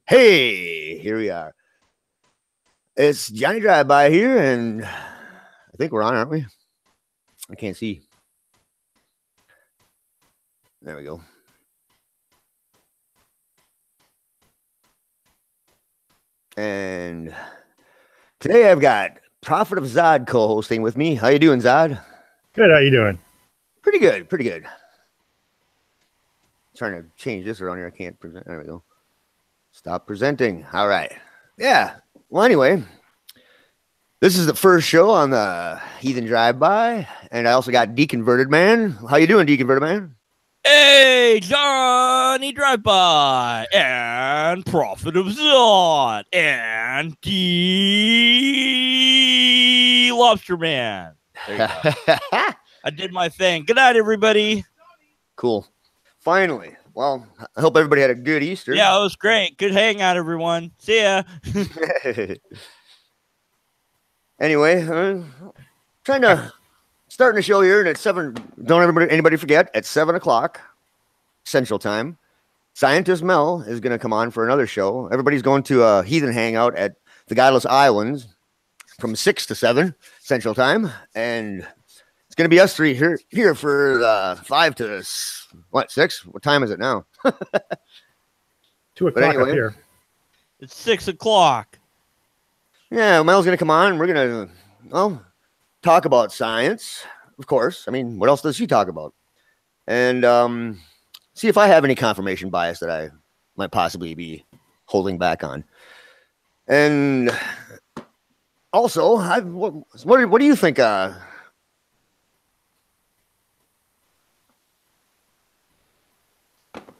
Hey, here we are. It's Johnny DriveBYE here, and I think we're on, aren't we? I can't see. There we go. And today I've got Prophet of Zod co-hosting with me. How you doing, Zod? Good. How you doing? Pretty good. Pretty good. Trying to change this around here. I can't present. There we go. Stop presenting. All right. Yeah. Well, anyway, this is the first show on the Heathen DriveBYE, and I also got Deconverted Man. How you doing, Deconverted Man? Hey, Johnny DriveBYE and Prophet of Zod and the Lobster Man. There you go. I did my thing. Good night, everybody. Cool. Finally. Well, I hope everybody had a good Easter. Yeah, it was great. Good hangout, everyone. See ya. Anyway, starting the show here, and at 7. Don't anybody forget, at 7 o'clock Central Time, Scientist Mel is going to come on for another show. Everybody's going to a heathen hangout at the Godless Islands from 6 to 7 Central Time, and it's going to be us three here for 5 to 6? What time is it now? 2 o'clock anyway, up here. It's 6 o'clock. Yeah, Mel's going to come on. We're going to, talk about science, of course. I mean, what else does she talk about? And see if I have any confirmation bias that I might possibly be holding back on. And also, what do you think?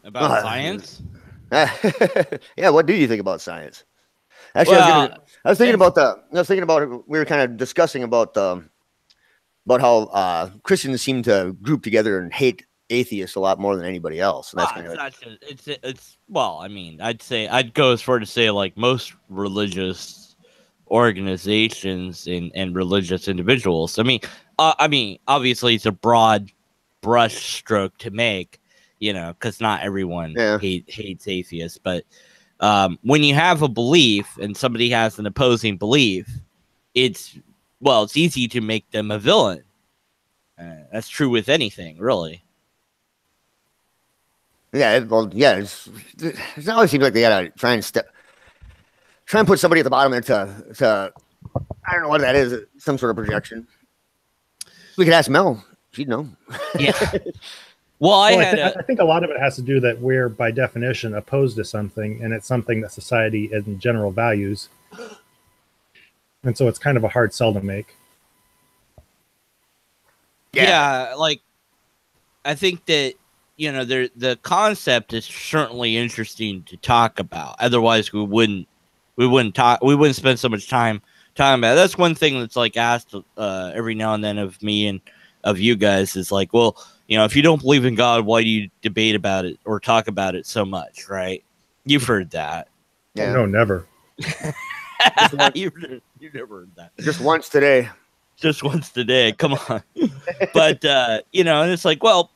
About science? Yeah, what do you think about science? Actually, I was thinking about we were kind of discussing about how Christians seem to group together and hate atheists a lot more than anybody else. And it's well, I mean, I'd go as far to say like most religious organizations and religious individuals. I mean, obviously it's a broad brush stroke to make, because not everyone hates atheists, but when you have a belief and somebody has an opposing belief, it's easy to make them a villain. That's true with anything, really. Yeah, it always seems like they gotta try and put somebody at the bottom there to I don't know what that is, some sort of projection. We could ask Mel; she'd know. Yeah. Well, I think a lot of it has to do that we're by definition opposed to something, and it's something that society in general values, and so it's kind of a hard sell to make. Yeah, like I think that the concept is certainly interesting to talk about. Otherwise, we wouldn't spend so much time talking about it. That's one thing that's like asked every now and then of me and of you guys is like, well, if you don't believe in God, why do you debate about it or talk about it so much, right? You've heard that. Yeah. No, never. You've never heard that. Just once today. Just once today. Come on. But and it's like, well,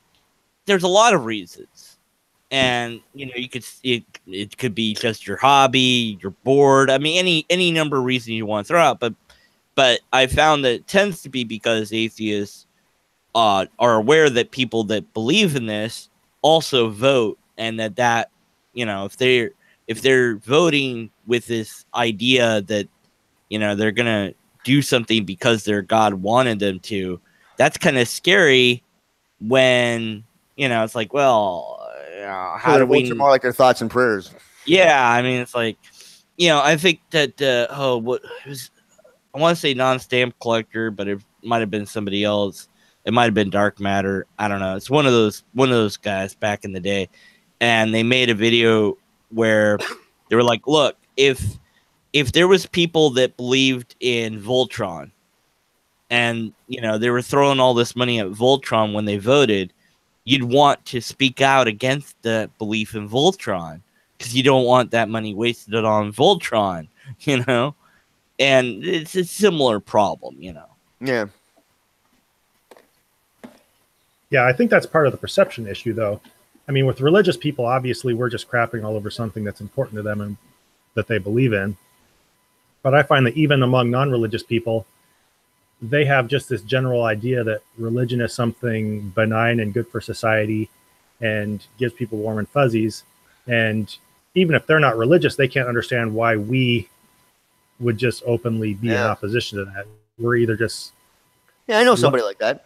there's a lot of reasons, and it could be just your hobby, you're bored. I mean, any number of reasons you want to throw out, but I found that it tends to be because atheists are aware that people that believe in this also vote, and that if they're voting with this idea that they're gonna do something because their God wanted them to, that's kind of scary. When it's like, well, how do we more like their thoughts and prayers? Yeah, I mean, it's like, I think that I want to say non-stamp collector, but it might have been somebody else. It might have been Dark Matter. I don't know. It's one of those guys back in the day, and they made a video where they were like, look, if there was people that believed in Voltron, and they were throwing all this money at Voltron when they voted, you'd want to speak out against the belief in Voltron because you don't want that money wasted on Voltron, and it's a similar problem, Yeah. Yeah, I think that's part of the perception issue, though. I mean, with religious people, obviously, we're just crapping all over something that's important to them, and that they believe in. But I find that even among non-religious people, they have just this general idea that religion is something benign and good for society and gives people warm and fuzzies. And even if they're not religious, they can't understand why we would just openly be in opposition to that. We're either just... Yeah, I know somebody like that.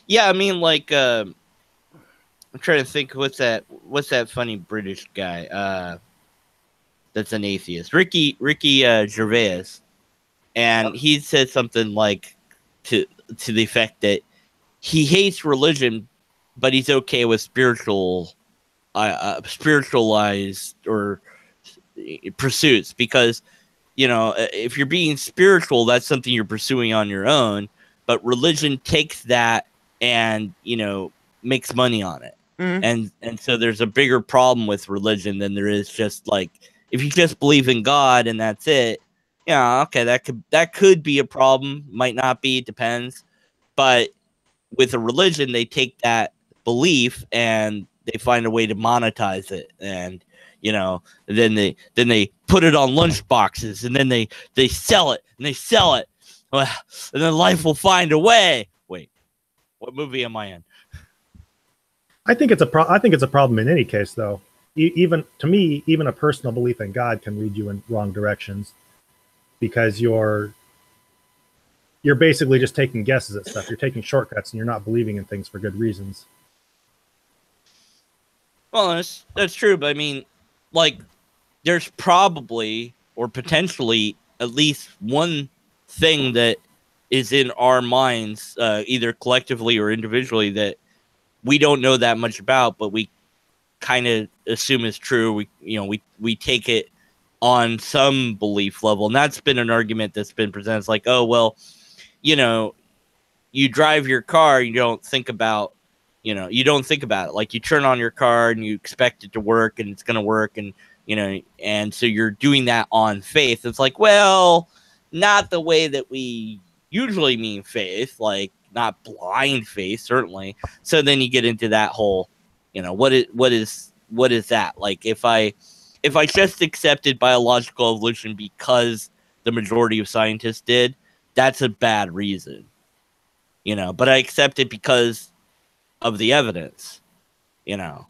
Yeah, I mean, like, I'm trying to think, what's that funny British guy that's an atheist? Ricky Gervais. And he said something like to the effect that he hates religion, but he's okay with spiritualized or pursuits, because, you know, if you're being spiritual, that's something you're pursuing on your own, but religion takes that and, you know, makes money on it. Mm-hmm. And so there's a bigger problem with religion than there is just like, if you just believe in God and that's it. Yeah, okay, that could be a problem. Might not be, depends. But with a religion, they take that belief and they find a way to monetize it, and, you know, then they put it on lunch boxes, and then they sell it and they sell it. Well, and then life will find a way. Wait, what movie am I in? I think it's a problem in any case, though. Even to me, even a personal belief in God can lead you in wrong directions. Because you're basically just taking guesses at stuff. You're taking shortcuts, and you're not believing in things for good reasons. Well, that's true, but I mean, like, there's probably or potentially at least one thing that is in our minds, either collectively or individually, that we don't know that much about, but we kind of assume is true. We take it on some belief level. And that's been an argument that's been presented. It's like, oh, well, you know, you drive your car, you don't think about it. Like, you turn on your car and you expect it to work and it's going to work. And, you know, and so you're doing that on faith. It's like, well, not the way that we usually mean faith, like not blind faith, certainly. So then you get into that whole, you know, what is that? Like, if I just accepted biological evolution because the majority of scientists did, that's a bad reason, you know, but I accept it because of the evidence, you know.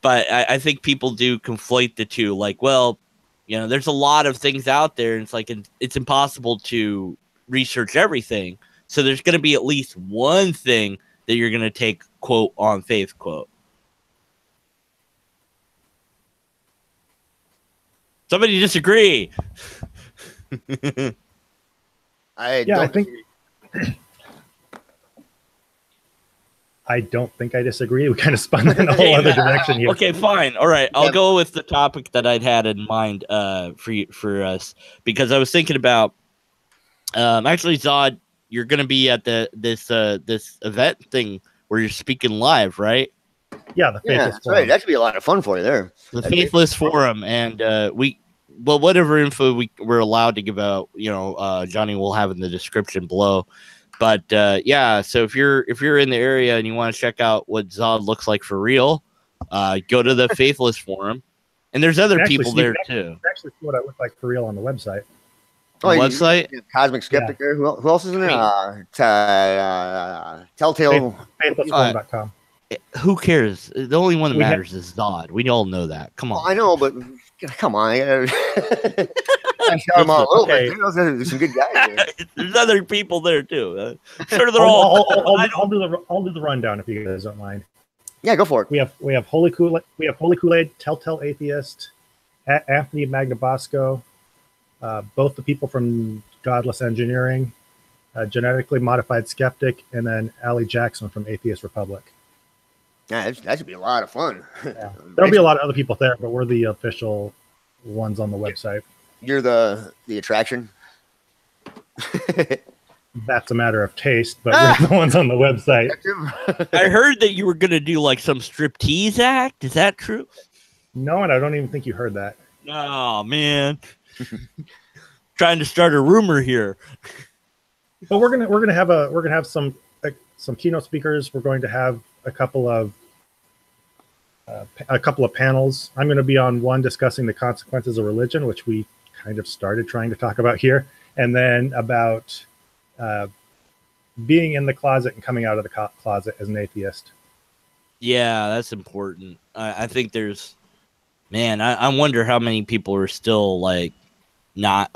But I think people do conflate the two. Like, well, you know, there's a lot of things out there, and it's like, it's impossible to research everything. So there's going to be at least one thing that you're going to take, quote, on faith, quote. Somebody disagree. I don't think I disagree. We kind of spun in a whole other direction here. Okay, fine. All right. I'll go with the topic that I'd had in mind for us, because I was thinking about actually, Zod, you're going to be at this event thing where you're speaking live, right? Yeah, the Faithless Forum. Right. That should be a lot of fun for you there. The Faithless Forum, and whatever info we're allowed to give out, you know, Johnny will have in the description below. But yeah, so if you're in the area and you want to check out what Zod looks like for real, go to the Faithless Forum, and there's other people there too. Actually, see what I look like for real on the website. Oh, website? Cosmic Skeptic there. Who else is in there? Telltale. Faithlessforum.com. Who cares? The only one that matters is Zod. We all know that. Come on. Well, I know, but come on. I shout them out a little bit. There's some good guys there. There's other people there too. Sure, they're all. I'll do the rundown if you guys don't mind. Yeah, go for it. We have Holy Kool-Aid, Telltale Atheist, Anthony Magnabosco, both the people from Godless Engineering, Genetically Modified Skeptic, and then Allie Jackson from Atheist Republic. Yeah, that should be a lot of fun. Yeah. There'll be a lot of other people there, but we're the official ones on the website. You're the attraction. That's a matter of taste, but we're the ones on the website. I heard that you were going to do like some striptease act. Is that true? No, and I don't even think you heard that. Oh man, trying to start a rumor here. But we're gonna have some keynote speakers. We're going to have a couple of a couple of panels. I'm going to be on one discussing the consequences of religion, which we kind of started trying to talk about here, and then about being in the closet and coming out of the closet as an atheist. Yeah, that's important. I think there's, man, I wonder how many people are still like not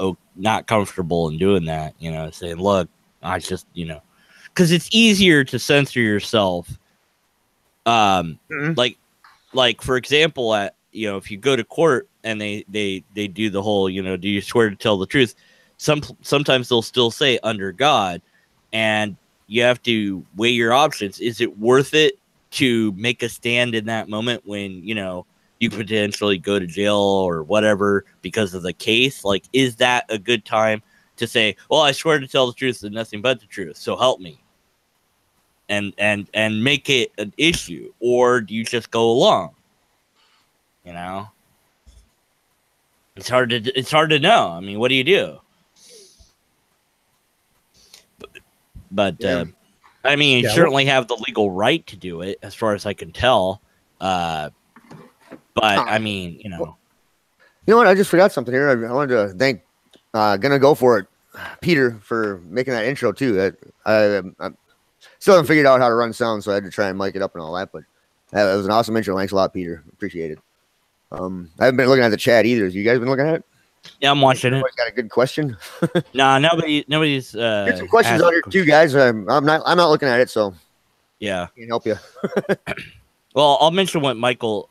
comfortable in doing that, you know, saying, look, I just, you know, because it's easier to censor yourself. Like for example, you know, if you go to court and they do the whole, you know, do you swear to tell the truth? Sometimes they'll still say under God, and you have to weigh your options. Is it worth it to make a stand in that moment when, you know, you could potentially go to jail or whatever because of the case? Like, is that a good time to say, well, I swear to tell the truth and nothing but the truth, so help me, and make it an issue? Or do you just go along? You know, it's hard to know. I mean, what do you do? But Yeah. I mean, you Yeah, certainly have the legal right to do it, as far as I can tell. But I mean, you know. You know what? I just forgot something here. I wanted to thank Gonna Go For It, Peter, for making that intro too. I still haven't figured out how to run sound, so I had to try and mic it up and all that. But that was an awesome intro. Thanks a lot, Peter. Appreciate it. I haven't been looking at the chat either. You guys been looking at it? Yeah, I'm watching it. Everybody's got a good question. Nah, nobody's. Get some questions out here too, guys. I'm not looking at it, so yeah, can't help you. Well, I'll mention what Michael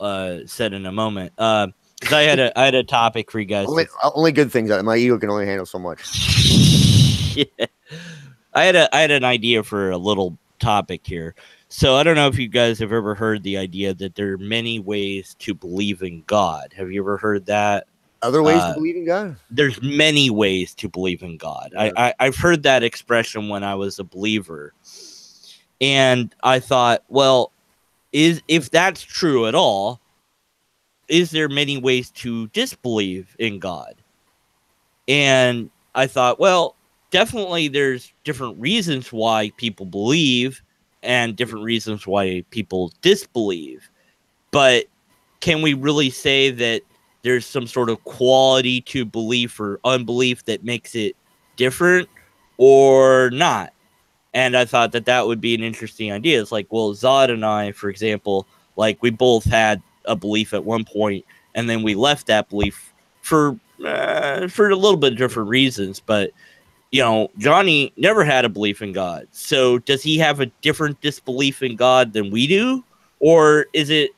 said in a moment. Because I had a topic for you guys. Only good things. My ego can only handle so much. Yeah. I had an idea for a little topic here. So I don't know if you guys have ever heard the idea that there are many ways to believe in God. Have you ever heard that? Other ways to believe in God? There's many ways to believe in God. Yeah. I've heard that expression when I was a believer. And I thought, well, if that's true at all, is there many ways to disbelieve in God? And I thought, well, definitely there's different reasons why people believe and different reasons why people disbelieve. But can we really say that there's some sort of quality to belief or unbelief that makes it different or not? And I thought that would be an interesting idea. It's like, well, Zod and I, for example, like we both had a belief at one point, and then we left that belief for a little bit different reasons. But, you know, Johnny never had a belief in God. So does he have a different disbelief in God than we do? Or is it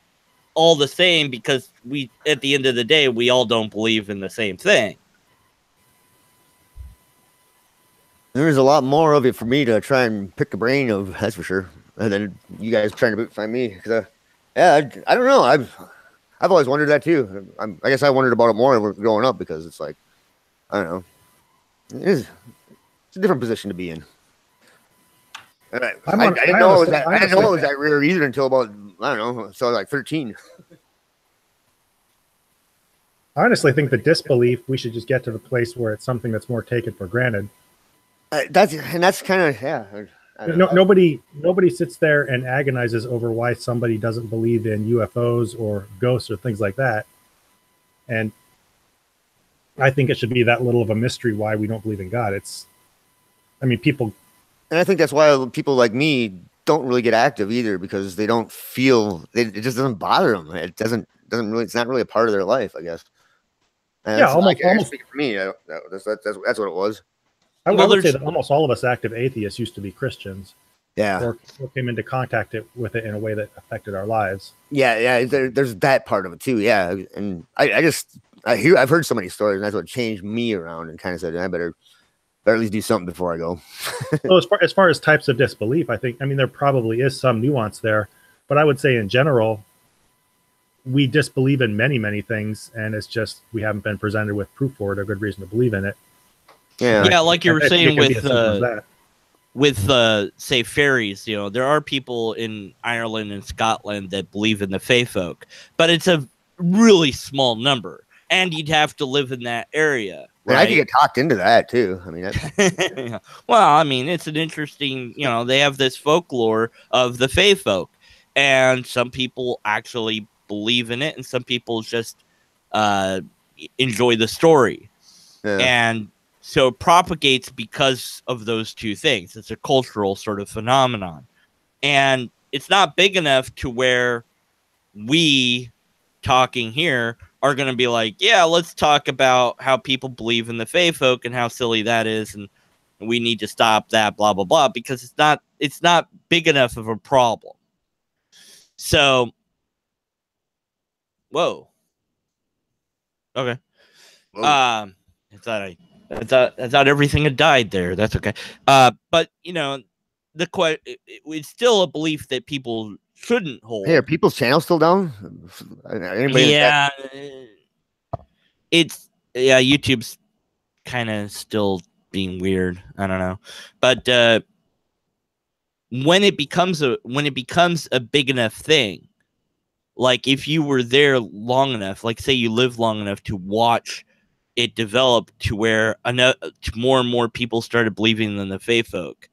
all the same because we, at the end of the day, we all don't believe in the same thing? There's a lot more of it for me to try and pick the brain of, that's for sure. And then you guys trying to find me, because I don't know. I've always wondered that too. I guess I wondered about it more growing up, because it's like, I don't know, it's a different position to be in. And I didn't know it was that rare either until about, I don't know, so like 13. I honestly think the disbelief, we should just get to the place where it's something that's more taken for granted. That's kind of, yeah. Nobody sits there and agonizes over why somebody doesn't believe in UFOs or ghosts or things like that. And I think it should be that little of a mystery why we don't believe in God. People. And I think that's why people like me don't really get active either, because they don't feel, it just doesn't bother them. It doesn't really, it's not really a part of their life, I guess. And yeah, almost for me, that's what it was. I would say that almost all of us active atheists used to be Christians. Yeah. Or came into contact with it in a way that affected our lives. Yeah. There's that part of it too. Yeah. And I've heard so many stories, and that's what changed me around and kind of said, I better at least do something before I go. So as far as types of disbelief, there probably is some nuance there, but I would say in general, we disbelieve in many, many things, and it's just we haven't been presented with proof for it or good reason to believe in it. Yeah, like you were saying with say fairies, you know, there are people in Ireland and Scotland that believe in the fae folk, but it's a really small number, and you'd have to live in that area. Right? I could get talked into that too. Well, it's an interesting, you know, they have this folklore of the fae folk, and some people actually believe in it, and some people just enjoy the story. Yeah. And so it propagates because of those two things. It's a cultural sort of phenomenon. And it's not big enough to where we talking here are going to be like, yeah, let's talk about how people believe in the Fae folk and how silly that is. And we need to stop that, blah, blah, blah, because it's not big enough of a problem. So, whoa. Okay. Whoa. I thought everything had died there. That's okay. But you know, it's still a belief that people shouldn't hold. Hey, are people's channels still down? Anybody Yeah, YouTube's kind of still being weird. I don't know, but when it becomes a big enough thing, like if you were there long enough, like say you live long enough to watch it develop to where more and more people started believing in the Fae folk,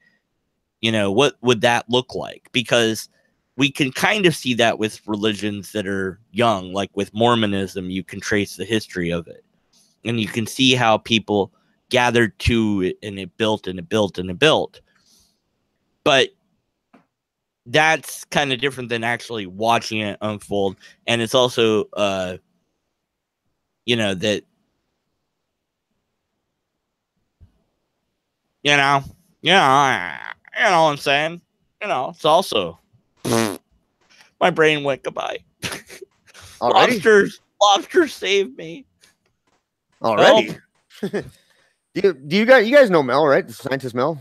you know, what would that look like? Because we can kind of see that with religions that are young, like with Mormonism, you can trace the history of it. And you can see how people gathered to it and it built and it built and it built. But that's kind of different than actually watching it unfold. And it's also, you know, that, you know what I'm saying? You know, it's also my brain went goodbye. Already? Lobsters saved me. Already? do you guys know Mel, right? The scientist Mel?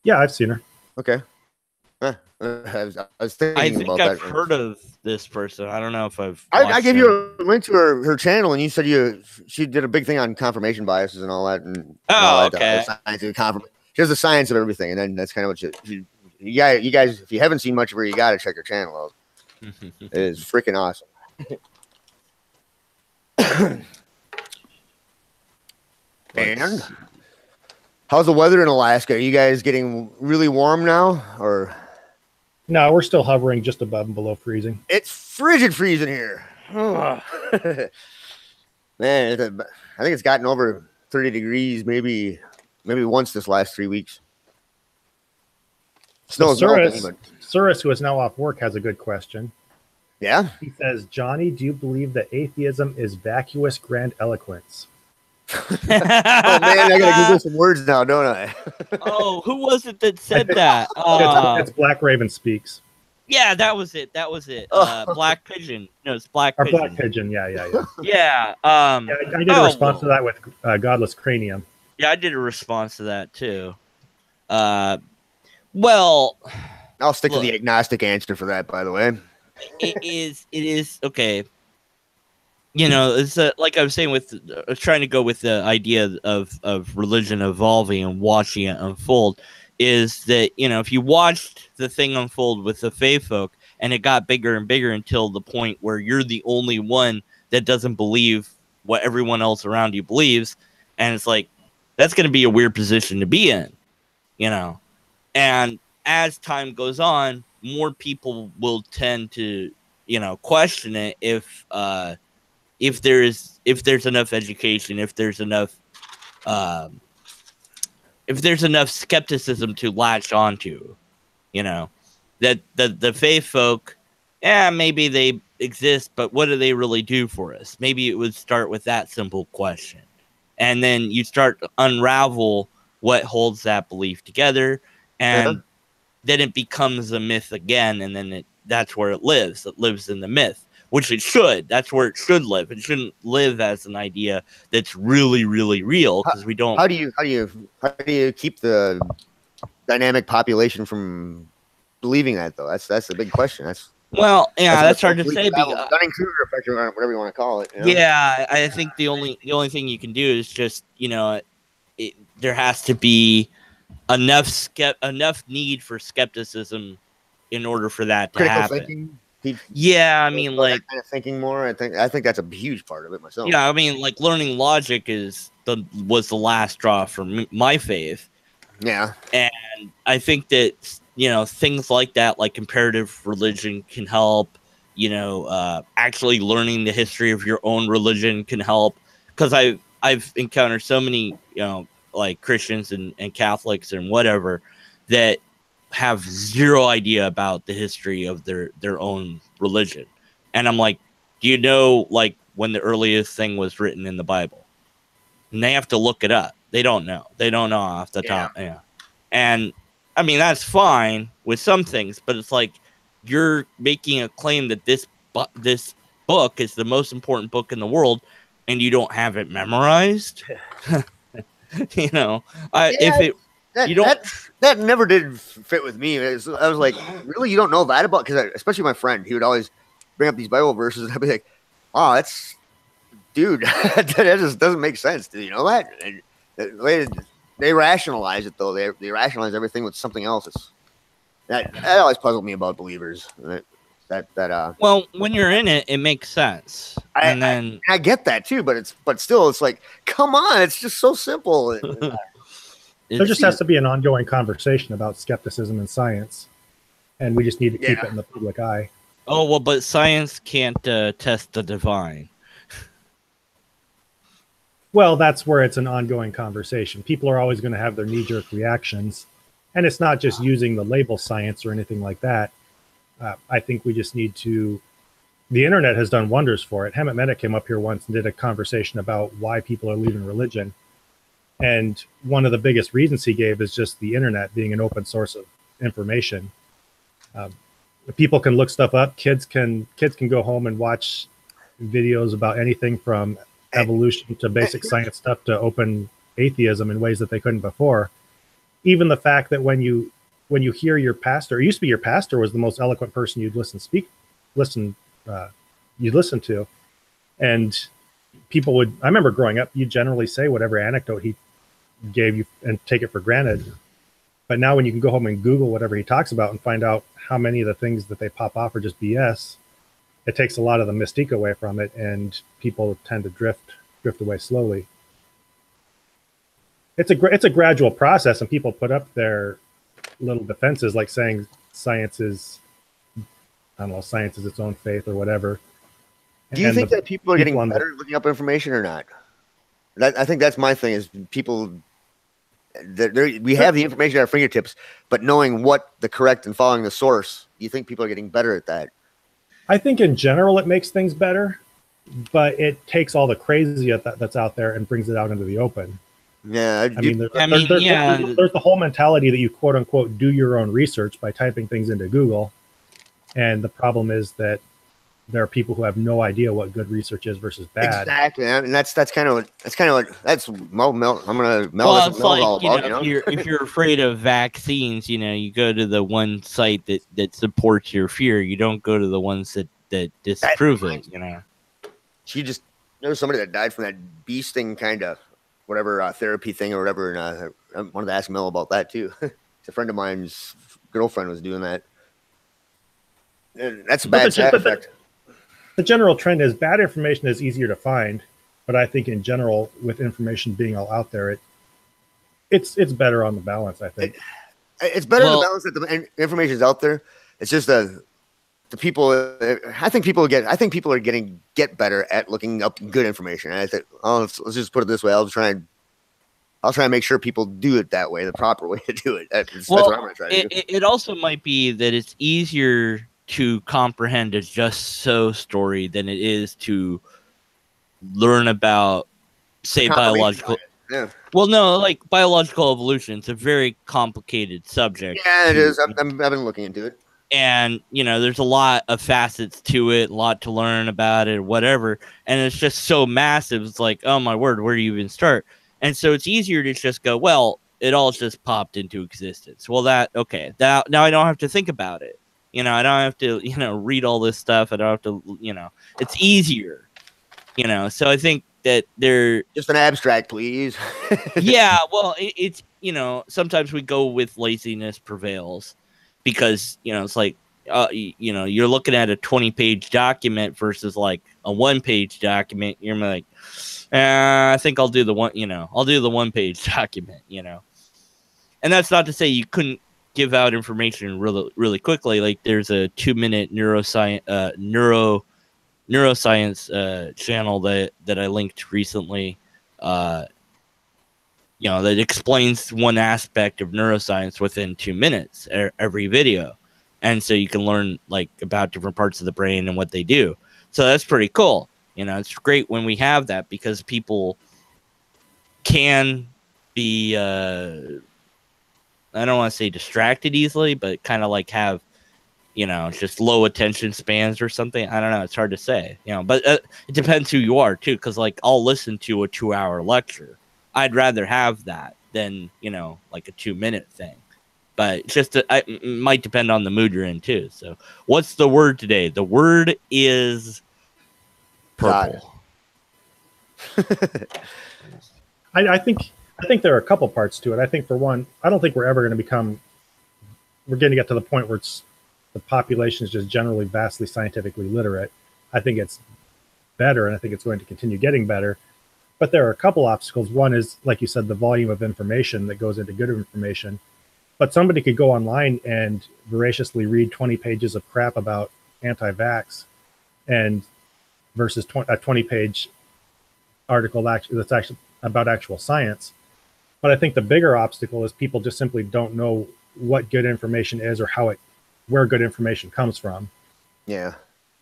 Yeah, I've seen her. Okay. I was thinking about I've that. heard of this person. I don't know if I gave you a link to her channel, and you said she did a big thing on confirmation biases and all that. Okay. She has the science of everything, and then that's kind of what you guys, if you haven't seen much of her, you got to check her channel out. It is freaking awesome. And how's the weather in Alaska? Are you guys getting really warm now, or? No, we're still hovering just above and below freezing. It's frigid freezing here. Man, I think it's gotten over 30 degrees maybe once this last 3 weeks. Snow's melting, but Surus, who is now off work, has a good question. yeah. He says, Johnny, do you believe that atheism is vacuous grandiloquence? Oh man, I gotta Google some words now, don't I? Oh, who was it that said that? It's Black Raven Speaks. Yeah, that was it. Black Pigeon. No, it's Black Or Pigeon. Black Pigeon, yeah. Yeah. I did a response to that with Godless Cranium. Yeah, I did a response to that too. Well, I'll stick to the agnostic answer for that, by the way. It is okay. You know, it's like I was saying trying to go with the idea of religion evolving and watching it unfold, is that, you know, if you watched the thing unfold with the Fae folk and it got bigger and bigger until the point where you're the only one that doesn't believe what everyone else around you believes, and it's like, that's going to be a weird position to be in, you know. And as time goes on, more people will tend to, you know, question it if there's enough education, if there's enough skepticism to latch onto, you know, that the Fae folk, maybe they exist, but what do they really do for us? Maybe it would start with that simple question, and then you start to unravel what holds that belief together, and then it becomes a myth again, and then that's where it lives. It lives in the myth, which it should. That's where it should live. It shouldn't live as an idea that's really, really real, because we don't. How do you keep the dynamic population from believing that, though? That's the big question. That's hard to say. Dunning-Kruger effect, or whatever you want to call it. You know? Yeah, I think the only thing you can do is just, you know, there has to be enough need for skepticism in order for that to happen. Yeah, I mean, like kind of thinking more. I think that's a huge part of it myself. Yeah, I mean, like learning logic was the last straw for my faith. Yeah, and I think that things like that, like comparative religion can help. Actually learning the history of your own religion can help, because I've encountered so many like Christians and Catholics and whatever that have zero idea about the history of their own religion. And I'm like, do you know like when the earliest thing was written in the Bible? And they have to look it up. They don't know off the top. Yeah. And I mean, that's fine with some things, but it's like you're making a claim that this book is the most important book in the world, and you don't have it memorized. That never did fit with me. I was like, really, you don't know that about? Because especially my friend, he would always bring up these Bible verses, and I'd be like, oh, that's, dude, that just doesn't make sense. Do you know that? And the way they rationalize it, though. They rationalize everything with something else. That always puzzled me about believers. Well, when you're in it, it makes sense. I get that too, but still, it's like, come on, it's just so simple. There just has to be an ongoing conversation about skepticism and science, and we just need to keep it in the public eye. Oh, well, but science can't test the divine. Well, that's where it's an ongoing conversation. People are always going to have their knee-jerk reactions, and it's not just using the label science or anything like that. I think we just need to... The internet has done wonders for it. Hammett Mennett came up here once and did a conversation about why people are leaving religion. And one of the biggest reasons he gave is just the internet being an open source of information. People can look stuff up. Kids can go home and watch videos about anything from evolution to basic science stuff to open atheism in ways that they couldn't before. Even the fact that when you hear your pastor, it used to be your pastor was the most eloquent person you'd listen to, and people would. I remember growing up, you generally say whatever anecdote he gave you and take it for granted. But now when you can go home and Google whatever he talks about and find out how many of the things that they pop off are just BS, it takes a lot of the mystique away from it, and people tend to drift away slowly. It's a gradual process, and people put up their little defenses, like saying science is its own faith or whatever. Do you think that people are getting better at looking up information or not? I think that's my thing, is people... we have the information at our fingertips, but knowing what the correct and following the source, do you think people are getting better at that? I think in general it makes things better, but it takes all the crazy that's out there and brings it out into the open. Yeah, there's the whole mentality that you quote unquote do your own research by typing things into Google, and the problem is that there are people who have no idea what good research is versus bad. Exactly, and that's kind of what I'm gonna meld all about. If you're afraid of vaccines, you go to the one site that supports your fear. You don't go to the ones that disprove it. There was somebody that died from that bee sting kind of whatever therapy thing or whatever, and I wanted to ask Mel about that too. A friend of mine's girlfriend was doing that. And that's a bad side effect. The general trend is bad information is easier to find, but I think in general, with information being all out there, it's better on the balance. I think it's better on the balance that the information is out there. It's just the people. I think people are get better at looking up good information. And I think, let's just put it this way. I'll try and make sure people do it that way, the proper way to do it. That's what I'm going to try to do. It also might be that it's easier to comprehend a just so story than it is to learn about, say, biological. Yeah. Well, no, like biological evolution. It's a very complicated subject. Yeah, it is. I've been looking into it. And, there's a lot of facets to it, a lot to learn about it, whatever. And it's just so massive. It's like, oh, my word, where do you even start? And so it's easier to just go, well, it all just popped into existence. Well, now I don't have to think about it. I don't have to, read all this stuff. I don't have to, it's easier, So I think that they're just an abstract, please. Yeah. Well, it's, sometimes we go with laziness prevails because, it's like, you're looking at a 20-page document versus like a 1-page document. You're like, I think I'll do the 1-page document, And that's not to say you couldn't give out information really quickly. Like there's a 2-minute neuroscience channel that I linked recently. That explains one aspect of neuroscience within 2 minutes every video, and so you can learn like about different parts of the brain and what they do. So that's pretty cool. It's great when we have that, because people can be I don't want to say distracted easily, but kind of like have, just low attention spans or something. I don't know. It's hard to say, but it depends who you are too. Cause like I'll listen to a 2-hour lecture. I'd rather have that than, like a 2-minute thing, but it's just, it might depend on the mood you're in too. So what's the word today? The word is purple. I think there are a couple parts to it. I think for one, I don't think we're ever going to we're going to get to the point where the population is just generally vastly scientifically literate. I think it's better, and I think it's going to continue getting better. But there are a couple obstacles. One is, like you said, the volume of information that goes into good information. But somebody could go online and voraciously read 20 pages of crap about anti-vax, and versus a 20-page article that's actually about actual science. But I think the bigger obstacle is people just simply don't know what good information is, or where good information comes from. Yeah.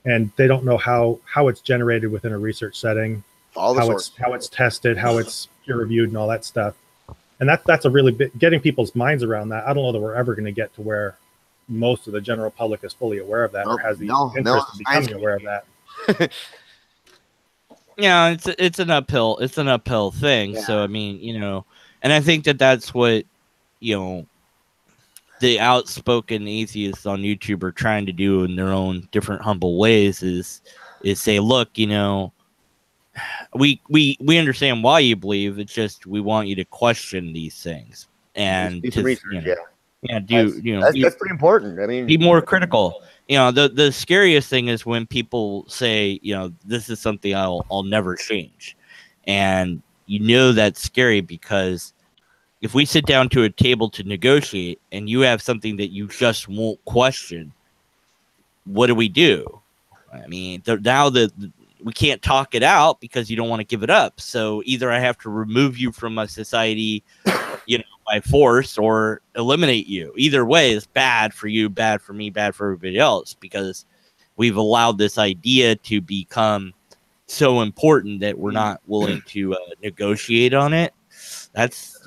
And they don't know how it's generated within a research setting, how it's tested, how it's peer reviewed, and all that stuff. And that's a really big, getting people's minds around that. I don't know that we're ever going to get to where most of the general public is fully aware of that, or has the interest in becoming aware of that. Yeah, it's an uphill thing. Yeah. So I mean, and I think that's what the outspoken atheists on YouTube are trying to do in their own different humble ways is say, look, we understand why you believe. It's just we want you to question these things and do some research. That's pretty important. I mean, be more critical. The scariest thing is when people say, this is something I'll never change, and that's scary, because if we sit down to a table to negotiate and you have something that you just won't question, what do we do? I mean, now that we can't talk it out because you don't want to give it up. So either I have to remove you from my society, by force, or eliminate you. Either way is bad for you, bad for me, bad for everybody else, because we've allowed this idea to become so important that we're not willing to negotiate on it. That's,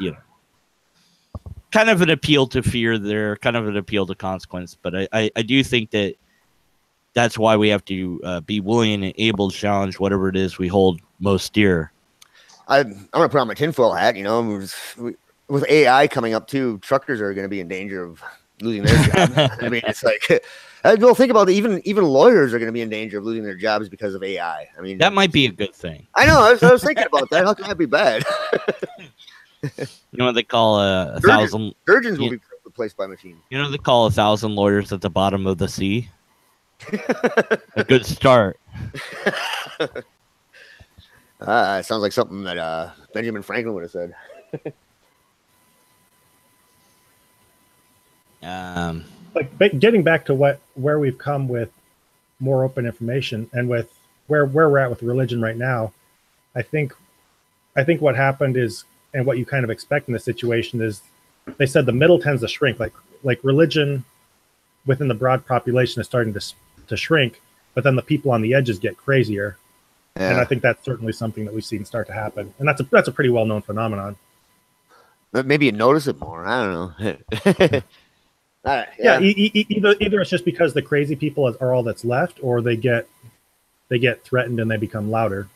kind of an appeal to fear there, kind of an appeal to consequence. But I do think that's why we have to be willing and able to challenge whatever it is we hold most dear. I'm going to put on my tinfoil hat, with AI coming up too, truckers are going to be in danger of losing their jobs. I mean, it's like, well, think about it. Even lawyers are going to be in danger of losing their jobs because of AI. I mean, that might be a good thing. I know. I was thinking about that. How can that be bad? You know what they call a thousand surgeons will be replaced by machines. You know what they call 1,000 lawyers at the bottom of the sea? A good start. It sounds like something that Benjamin Franklin would have said. Like getting back to where we've come with more open information, and with where we're at with religion right now, I think what happened is, and what you kind of expect in this situation is, they said the middle tends to shrink. Like religion within the broad population is starting to shrink, but then the people on the edges get crazier. Yeah. And I think that's certainly something that we've seen start to happen, and that's a pretty well known phenomenon. Maybe you notice it more. I don't know. Either it's just because the crazy people are all that's left, or they get threatened and they become louder.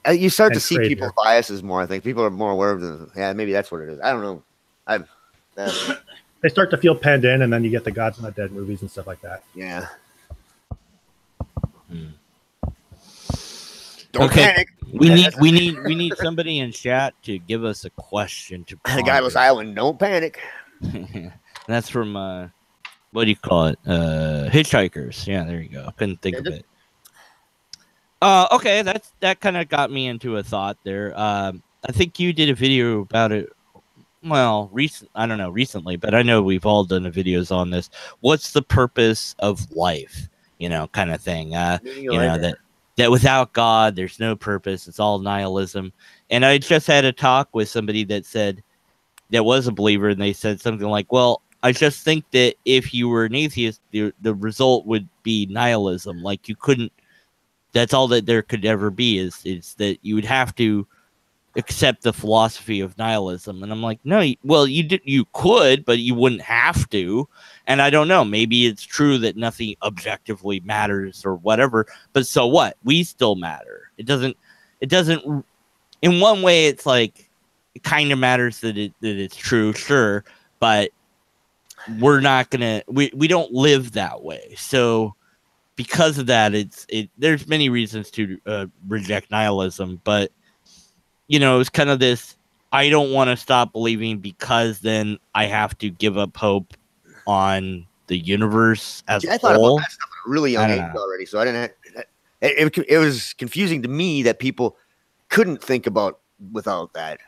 You start to see people's biases more. I think people are more aware of them. Yeah, maybe that's what it is. I don't know. They start to feel penned in, and then you get the God's Not Dead movies and stuff like that. Yeah. Don't panic. We need somebody in chat to give us a question to ponder. The Guileless Island. Don't panic. That's from what do you call it? Hitchhikers. Yeah, there you go. Couldn't think of it. Okay, that kind of got me into a thought there. I think you did a video about it well, I don't know recently, but I know we've all done the videos on this. What's the purpose of life? You know, kind of thing. You know, that without God, there's no purpose. It's all nihilism. And I just had a talk with somebody that said that was a believer, and they said something like, "Well, I just think that if you were an atheist, the result would be nihilism. Like you couldn't. That's all that there could ever be is that you would have to accept the philosophy of nihilism." And I'm like, no, well, you could, but you wouldn't have to. And I don't know, maybe it's true that nothing objectively matters or whatever, but so what? We still matter. It doesn't in one way it's like it kind of matters that it's true, sure, but we're not gonna we don't live that way. So because of that, there's many reasons to reject nihilism, but you know, it's kind of this, I don't want to stop believing because then I have to give up hope on the universe as a whole. I thought about that stuff at a really young age already, so I didn't it was confusing to me that people couldn't think about without that.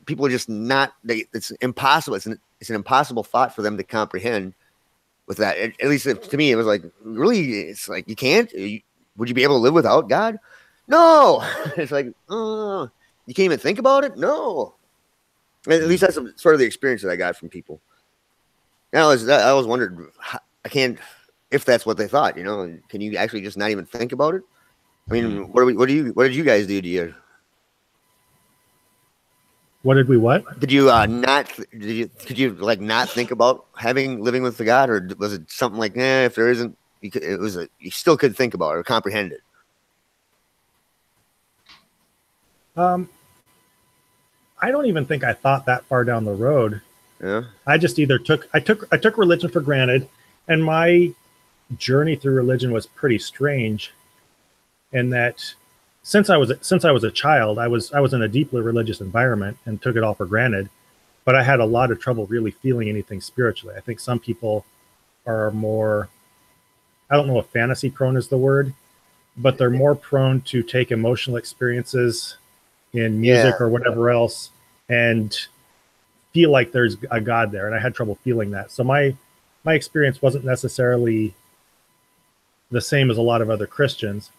People are just not, it's impossible. It's an impossible thought for them to comprehend with that. At least to me, it was like, really, it's like, you can't, would you be able to live without God? No. It's like, you can't even think about it? No. At least that's sort of the experience that I got from people. Now, I always wondered, if that's what they thought, you know, can you actually just not even think about it? I mean, what did you guys do to you? What did we what? Could you not think about living with the God, or was it something like, if there isn't, you still could think about it or comprehend it? I don't even think I thought that far down the road. Yeah. I just either took religion for granted, and my journey through religion was pretty strange in that since I was a child, I was in a deeply religious environment and took it all for granted, but I had a lot of trouble really feeling anything spiritually. I think some people are more, I don't know if fantasy prone is the word, but they're more prone to take emotional experiences in music or whatever else and feel like there's a God there. And I had trouble feeling that. So my experience wasn't necessarily the same as a lot of other Christians.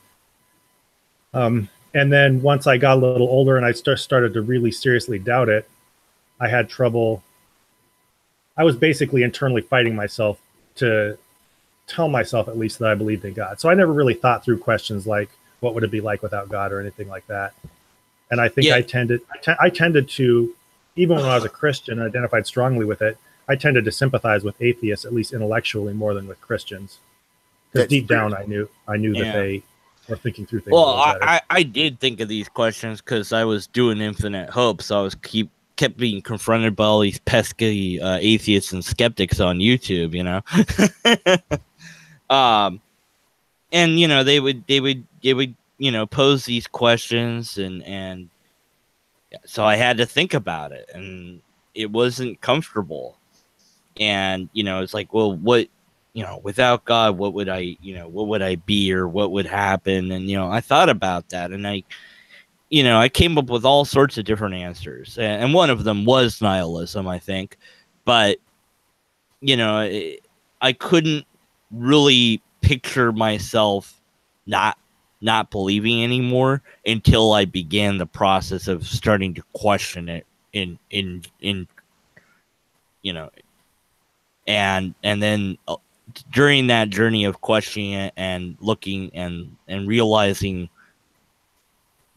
And then once I got a little older and I started to really seriously doubt it, I had trouble. I was basically internally fighting myself to tell myself at least that I believed in God. So I never really thought through questions like, what would it be like without God or anything like that. And I think I tended to, even when I was a Christian and identified strongly with it, I tended to sympathize with atheists, at least intellectually, more than with Christians. Because deep down, I knew that they were thinking through things. Well, I did think of these questions because I was doing Infinite Hope, so I was kept being confronted by all these pesky atheists and skeptics on YouTube, you know. And you know, they would you know, pose these questions, and so I had to think about it, and it wasn't comfortable. And you know, it's like, well, what, you know, without God, what would I be, or what would happen? And you know, I thought about that, and I came up with all sorts of different answers, and one of them was nihilism, I think. But you know, I couldn't really picture myself not believing anymore until I began the process of starting to question it in you know, and then during that journey of questioning it and looking and realizing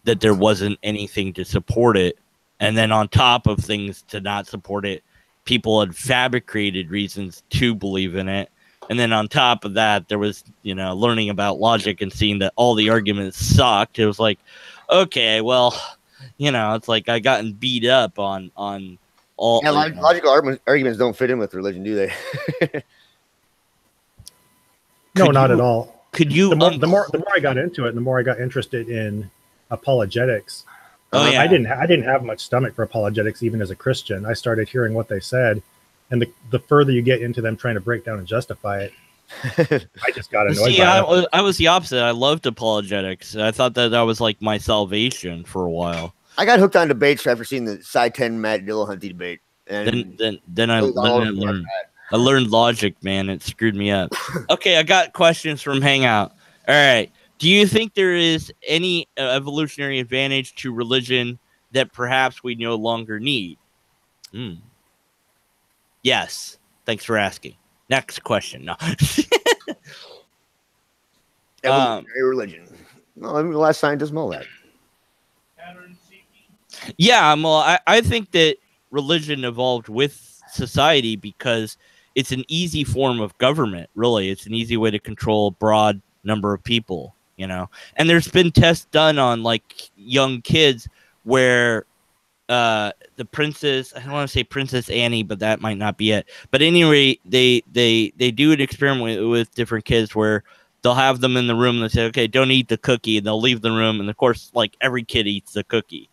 that there wasn't anything to support it, and then on top of things to not support it, people had fabricated reasons to believe in it. And then on top of that, there was, you know, learning about logic and seeing that all the arguments sucked. It was like, okay, well, you know, it's like I gotten beat up on all. Yeah, logical arguments don't fit in with religion, do they? No, not at all. Could you? The more I got into it, and the more I got interested in apologetics. I didn't have much stomach for apologetics even as a Christian. I started hearing what they said. And the further you get into them trying to break down and justify it, I just got annoyed by it. I was the opposite. I loved apologetics. I thought that was like my salvation for a while. I got hooked on debates after seeing the Sci 10 Matt Dillahunty debate. And then I learned. I learned logic, man. It screwed me up. Okay, I got questions from Hangout. All right. Do you think there is any evolutionary advantage to religion that perhaps we no longer need? Yes. Thanks for asking. Next question. No. Evolutionary religion. Well, I'm the last scientist know that. Yeah, well, I think that religion evolved with society because it's an easy form of government, really. It's an easy way to control a broad number of people, you know. And there's been tests done on like young kids where the princess, I don't want to say Princess Annie, but that might not be it. But anyway, they do an experiment with different kids where they'll have them in the room and they say, okay, don't eat the cookie, and they'll leave the room, and of course, like every kid eats the cookie.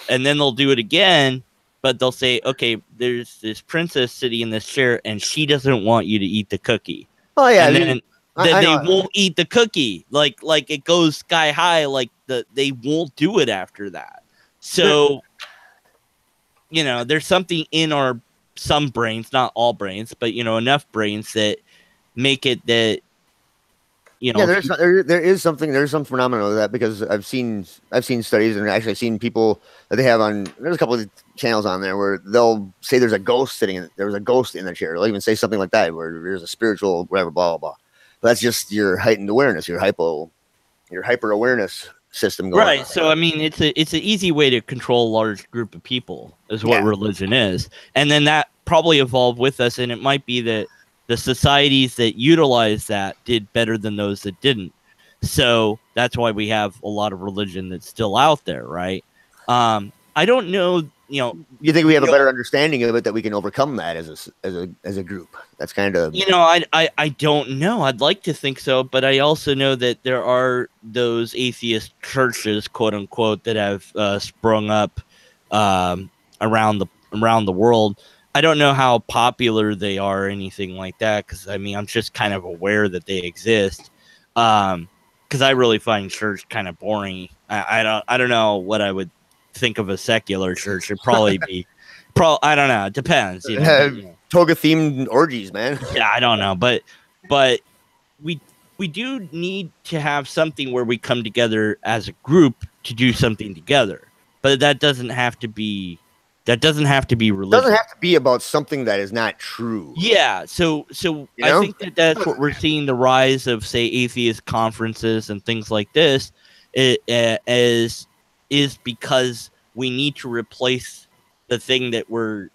And then they'll do it again, but they'll say, okay, there's this princess sitting in this chair, and she doesn't want you to eat the cookie. Oh yeah, and I then, mean, then they won't eat the cookie. Like it goes sky high. Like they won't do it after that. So, you know, there's something in some brains, not all brains, but you know, enough brains that make it that. You know, yeah, there's some phenomenon of that, because I've seen studies, and actually I've seen people that they have on. There's a couple of channels on there where they'll say there's a ghost there was a ghost in the chair. They'll even say something like that, where there's a spiritual whatever, blah blah blah. But that's just your heightened awareness, your hyper awareness system going right. on. So I mean, it's an easy way to control a large group of people, is what religion is, and then that probably evolved with us, and it might be that the societies that utilize that did better than those that didn't. So that's why we have a lot of religion that's still out there, right? I don't know, you know. You think we have a better understanding of it, that we can overcome that as a group? That's kind of, you know, I don't know. I'd like to think so, but I also know that there are those atheist churches, quote unquote, that have sprung up around the world. I don't know how popular they are or anything like that, because I mean, I'm just kind of aware that they exist. Because I really find church kind of boring. I don't know what I would think of a secular church. It'd probably be, I don't know. It depends. You know, toga themed orgies, man. Yeah, I don't know, but we do need to have something where we come together as a group to do something together. But that doesn't have to be. That doesn't have to be religious. It doesn't have to be about something that is not true. Yeah, so I think that's what we're seeing, the rise of, say, atheist conferences and things like this, is because we need to replace the thing that we're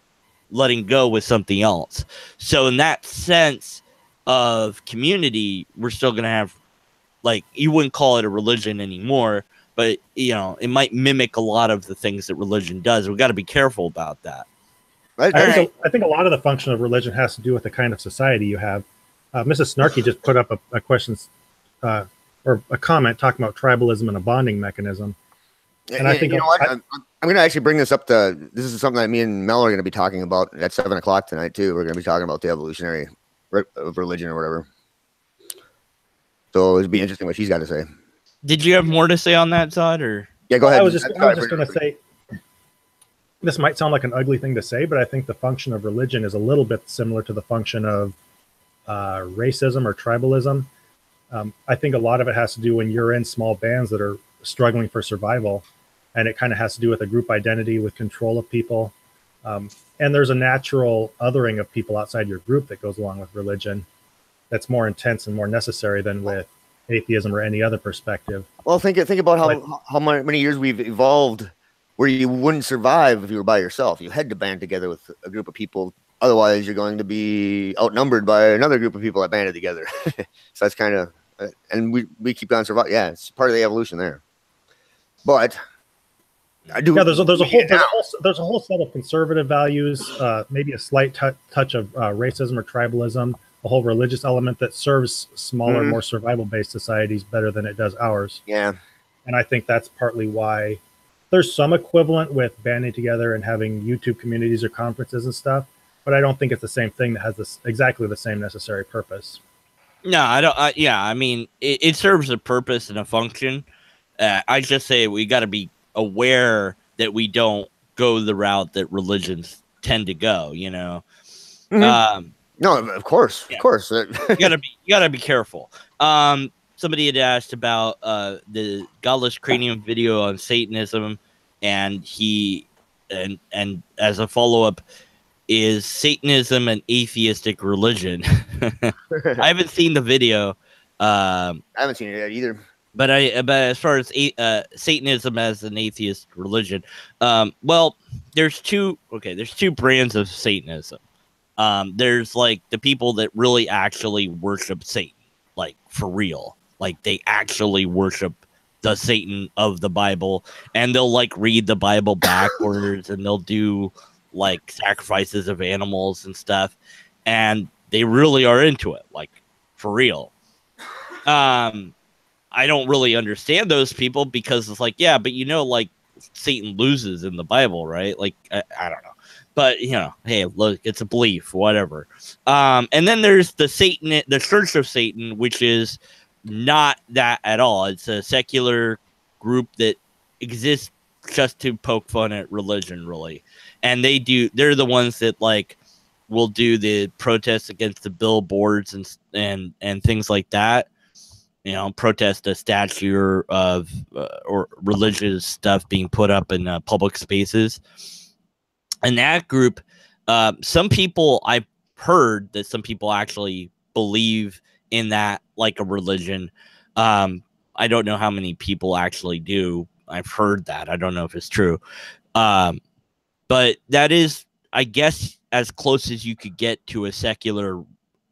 letting go with something else. So in that sense of community, we're still going to have, like, you wouldn't call it a religion anymore, but, you know, it might mimic a lot of the things that religion does. We've got to be careful about that. I think a lot of the function of religion has to do with the kind of society you have. Mrs. Snarky just put up a question or a comment talking about tribalism and a bonding mechanism. And I think, you know what? I'm going to actually bring this up this is something that me and Mel are going to be talking about at 7 o'clock tonight too. We're going to be talking about the evolutionary of religion or whatever. So it'd be interesting what she's got to say. Did you have more to say on that, Zod? Or yeah, go ahead. I was just going to say, this might sound like an ugly thing to say, but I think the function of religion is a little bit similar to the function of racism or tribalism. I think a lot of it has to do when you're in small bands that are struggling for survival, and it kind of has to do with a group identity, with control of people. And there's a natural othering of people outside your group that goes along with religion that's more intense and more necessary than with atheism or any other perspective. Well, think about how many years we've evolved where you wouldn't survive if you were by yourself. You had to band together with a group of people. Otherwise, you're going to be outnumbered by another group of people that banded together. So that's kind of, and we keep on surviving. Yeah, it's part of the evolution there. But I do. Yeah, there's a whole set of conservative values, maybe a slight touch of racism or tribalism, a whole religious element that serves smaller, more survival-based societies better than it does ours. Yeah. And I think that's partly why there's some equivalent with banding together and having YouTube communities or conferences and stuff, but I don't think it's the same thing that has exactly the same necessary purpose. No, I don't. I mean, it serves a purpose and a function. I just say we got to be aware that we don't go the route that religions tend to go, you know. Mm-hmm. No, of course. You gotta be careful. Somebody had asked about the Godless Cranium video on Satanism, and and as a follow-up, is Satanism an atheistic religion? I haven't seen the video. I haven't seen it yet either. But as far as Satanism as an atheist religion, well, there's two brands of Satanism. There's like the people that really actually worship Satan, like for real, like they actually worship the Satan of the Bible, and they'll like read the Bible backwards, and they'll do like sacrifices of animals and stuff, and they really are into it, like for real. I don't really understand those people because it's like, yeah, but you know, like Satan loses in the Bible, right? Like I don't know, but you know, hey, look, it's a belief, whatever. And then there's the Church of Satan, which is not that at all. It's a secular group that exists just to poke fun at religion, really. And they're the ones that like will do the protests against the billboards and things like that. You know, protest a statue of or religious stuff being put up in public spaces. And that group, some people, I've heard that some people actually believe in that like a religion. I don't know how many people actually do. I've heard that. I don't know if it's true. But that is, I guess, as close as you could get to a secular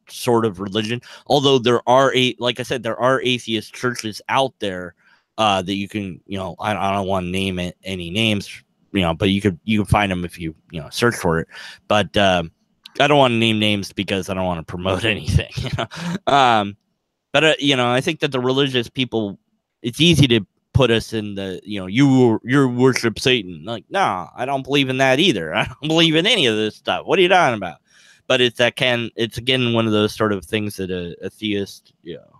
sort of religion. Although there are like I said, there are atheist churches out there that you can, you know, I don't want to name any names, you know, but you can find them if you search for it. But I don't want to name names because I don't want to promote anything. You know? But you know, I think that the religious people, it's easy to put us in the, you know, you worship Satan. Like, no, I don't believe in that either. I don't believe in any of this stuff. What are you talking about? But it's again one of those sort of things that a theist, you know,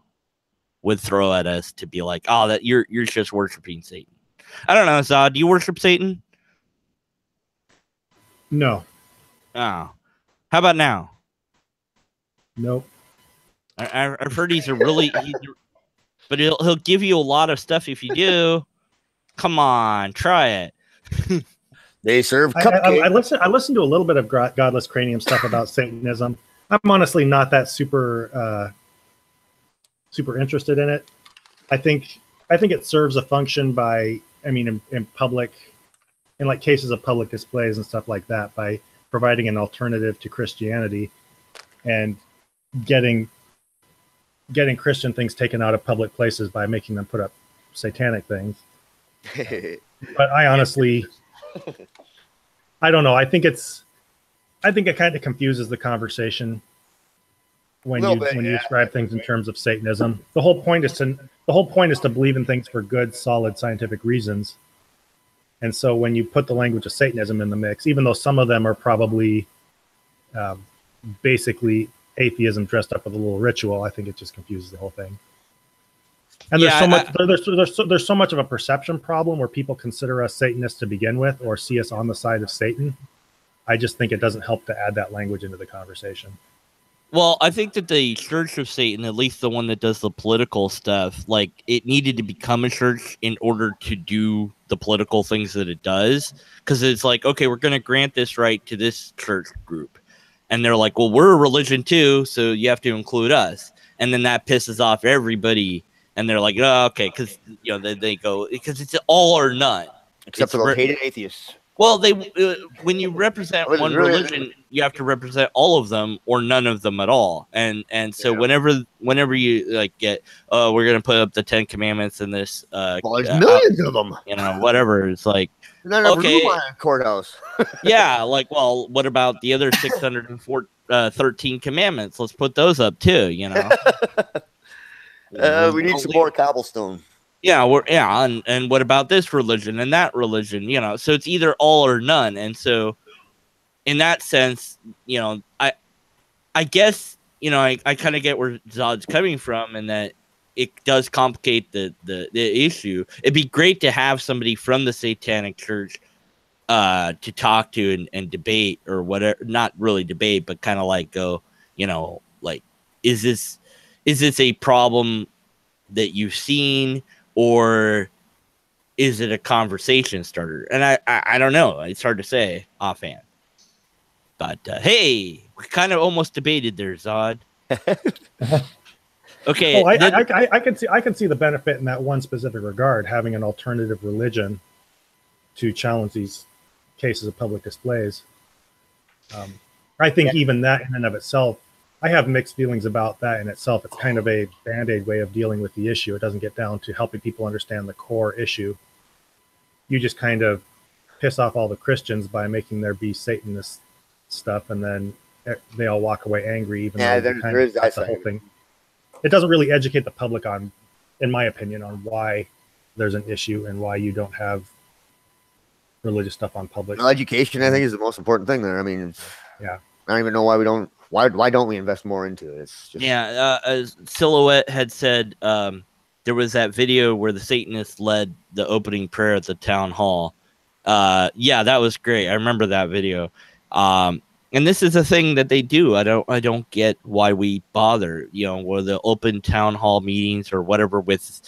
would throw at us to be like, oh, that you're just worshiping Satan. I don't know, Zod, do you worship Satan? No. Oh, how about now? Nope. I've heard but he'll give you a lot of stuff if you do. Come on, try it. They serve cupcakes. I listened to a little bit of Godless Cranium stuff about Satanism. I'm honestly not that super interested in it. I think it serves a function by, I mean, in public, in like cases of public displays and stuff like that, by providing an alternative to Christianity and getting Christian things taken out of public places by making them put up satanic things. But I honestly, I don't know. I think it kind of confuses the conversation when you describe things in terms of Satanism. The whole point is to believe in things for good, solid scientific reasons. And so when you put the language of Satanism in the mix, even though some of them are probably basically atheism dressed up with a little ritual, I think it just confuses the whole thing. And there's so much of a perception problem where people consider us Satanists to begin with, or see us on the side of Satan. I just think it doesn't help to add that language into the conversation. Well, I think that the Church of Satan, at least the one that does the political stuff, like it needed to become a church in order to do the political things that it does. Because it's like, okay, we're going to grant this right to this church group. And they're like, well, we're a religion too, so you have to include us. And then that pisses off everybody. And they're like, oh, okay, because they go, because it's all or none. Except for those hated atheists. Well, when you represent one religion, you have to represent all of them or none of them at all. And so whenever you like get, we're gonna put up the 10 Commandments in this, well, there's millions of them. Whatever. It's like, okay, courthouse. Yeah, like, well, what about the other 613 commandments? Let's put those up too. We need some more cobblestone. Yeah, and what about this religion and that religion? So it's either all or none. And so, in that sense, I guess I kind of get where Zod's coming from, and that it does complicate the issue. It'd be great to have somebody from the Satanic Church to talk to and debate or whatever, not really debate, but kind of like go, like, is this a problem that you've seen, or is it a conversation starter? And I don't know. It's hard to say offhand. But hey, we kind of almost debated there, Zod. Okay. Oh, I can see the benefit in that one specific regard, having an alternative religion to challenge these cases of public displays. I think even that in and of itself, I have mixed feelings about that in itself. It's kind of a band-aid way of dealing with the issue. It doesn't get down to helping people understand the core issue. You just kind of piss off all the Christians by making there be Satanist stuff, and then they all walk away angry. Even though there is that the whole thing. It doesn't really educate the public on, in my opinion, on why there's an issue and why you don't have religious stuff on public. Well, education, I think, is the most important thing there. I mean, yeah, I don't even know why we don't. Why don't we invest more into it? It's just... Yeah, as Silhouette had said, there was that video where the Satanists led the opening prayer at the town hall. Yeah, that was great. I remember that video. And this is a thing that they do. I don't get why we bother, where the open town hall meetings or whatever with,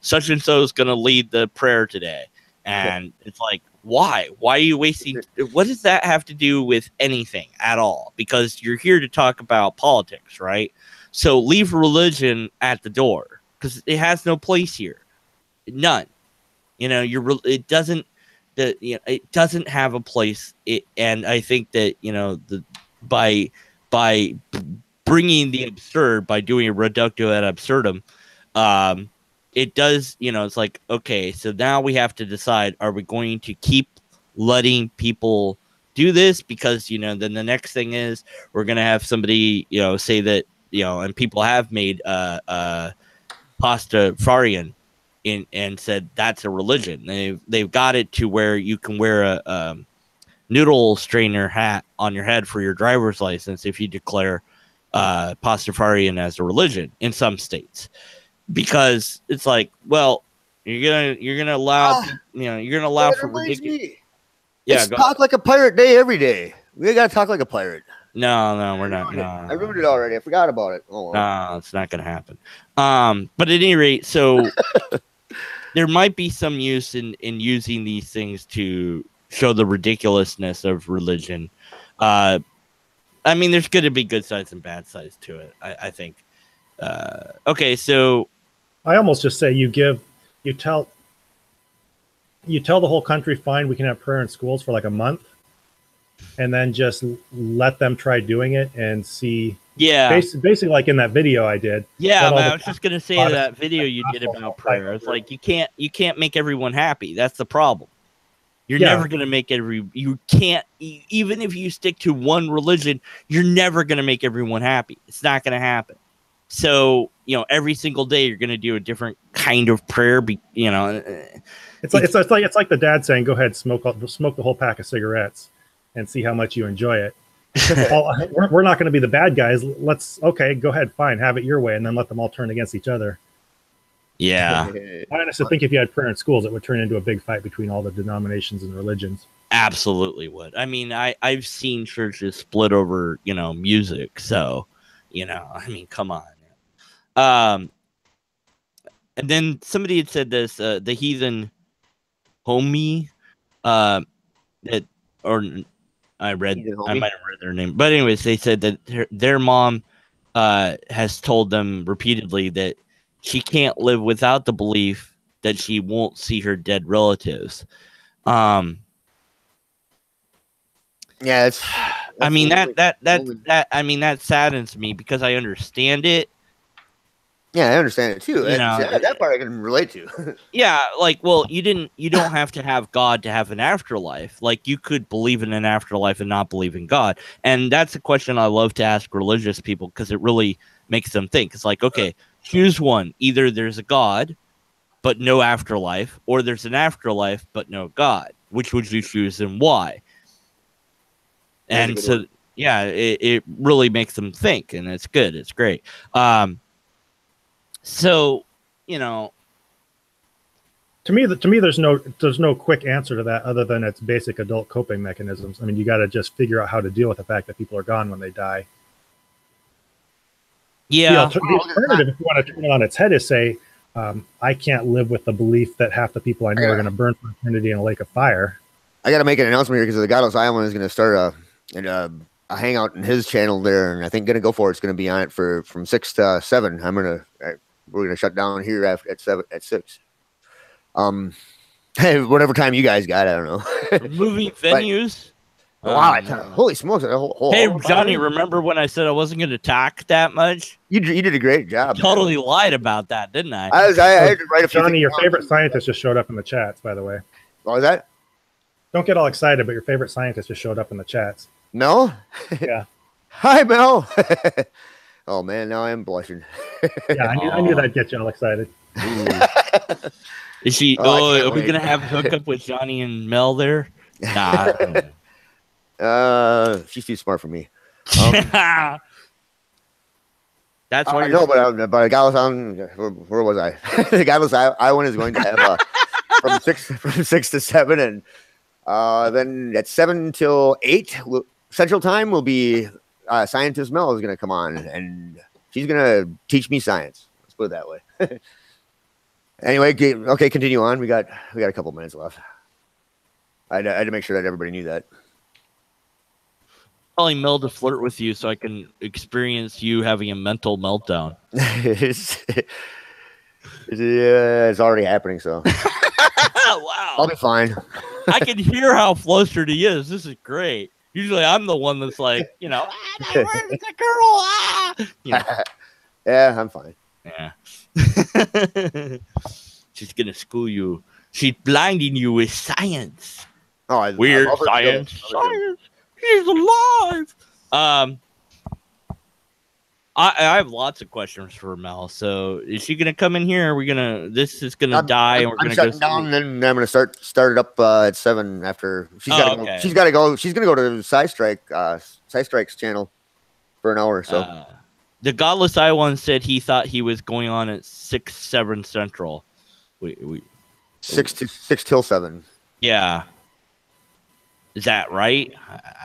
such and so is going to lead the prayer today. And it's like, why? Why are you wasting? What does that have to do with anything at all? Because you're here to talk about politics, right? So leave religion at the door because it has no place here. None. It doesn't. It doesn't have a place. And I think that by bringing the absurd, by doing a reductio ad absurdum, it does. It's like, okay, so now we have to decide: are we going to keep letting people do this? Because then the next thing is we're going to have somebody say that and people have made Pastafarian and said that's a religion. They've got it to where you can wear a noodle strainer hat on your head for your driver's license if you declare Pastafarian as a religion in some states, because it's like, well, you're gonna allow for ridiculous. Yeah, talk like a pirate day every day. We gotta talk like a pirate. No, we're not. No, I ruined it already. I forgot about it. Oh, well. No, it's not gonna happen. But at any rate, so. There might be some use in using these things to show the ridiculousness of religion. I mean, there's going to be good sides and bad sides to it, I think. Okay, so I almost just say you tell the whole country, fine, we can have prayer in schools for like a month, and then just let them try doing it and see. Yeah, basically like in that video I did. Yeah, I was just gonna say that video you did about prayer. It's like you can't make everyone happy. That's the problem. You're never gonna make you can't, even if you stick to one religion, you're never gonna make everyone happy. It's not gonna happen. So every single day you're gonna do a different kind of prayer. It's like the dad saying, "Go ahead, smoke the whole pack of cigarettes and see how much you enjoy it." We're not going to be the bad guys. Okay, go ahead, fine, have it your way, and then let them all turn against each other. Yeah. I honestly think if you had prayer in schools, it would turn into a big fight between all the denominations and religions. Absolutely would. I mean, I've seen churches split over, music. So, I mean, come on. And then somebody had said this, the Heathen homie, I might have read their name, but anyways, they said that their mom has told them repeatedly that she can't live without the belief that she won't see her dead relatives. Yeah, it's I mean that saddens me because I understand it. Yeah, I understand it too. That part I can relate to. Yeah, like, well, you don't have to have God to have an afterlife. Like, you could believe in an afterlife and not believe in God. And that's a question I love to ask religious people because it really makes them think. It's like, okay, choose one. Either there's a God, but no afterlife, or there's an afterlife, but no God. Which would you choose and why? And so, yeah, it really makes them think, and it's good. It's great. So, To me, there's no quick answer to that other than it's basic adult coping mechanisms. I mean, you got to just figure out how to deal with the fact that people are gone when they die. Yeah. The alternative, if you want to turn it on its head, is say, I can't live with the belief that half the people I know are going to burn for eternity in a lake of fire. I got to make an announcement here because the Godless Island is going to start a hangout in his channel there, and I think Gonna Go For It's going to be on it from 6 to 7. We're gonna shut down here at 6. Whatever time you guys got, I don't know. Moving venues. Wow! Holy smokes! Hey, Johnny, remember when I said I wasn't going to talk that much? You did a great job. Totally lied about that, didn't I? I had to write a few Johnny, your down. favorite scientist just showed up in the chats, by the way. What was that? Don't get all excited, but your favorite scientist just showed up in the chats. Mel? Yeah. Hi, Mel. Oh man, now I am blushing. Yeah, I knew that'd get you all excited. Is she? Oh, are we gonna have a hookup with Johnny and Mel there? Nah. She's too smart for me. That's why I know, but Godless Island. Where was I? The Godless Island is going to have from 6 to 7, and then at 7 till 8 Central Time will be Scientist Mel is going to come on, and she's going to teach me science. Let's put it that way. Anyway, okay, continue on. We got a couple minutes left. I had to make sure that everybody knew that. Telling Mel to flirt with you so I can experience you having a mental meltdown. It's already happening, so wow. I'll be fine. I can hear how flustered he is. This is great. Usually I'm the one that's like, my word, it's a girl. Yeah, I'm fine. Yeah. She's gonna school you. She's blinding you with science. Oh, Weird science. Science. She's alive. I have lots of questions for Mel. So is she gonna come in here? Are we gonna? This is gonna die, and we're gonna shutting down, and then I'm gonna start it up at 7 after she's got to go. She's got to go. She's gonna go to Strike's channel for an hour or so. The Godless Eye one said he thought he was going on at 6, 7 Central. We 6 till 7. Yeah. Is that right?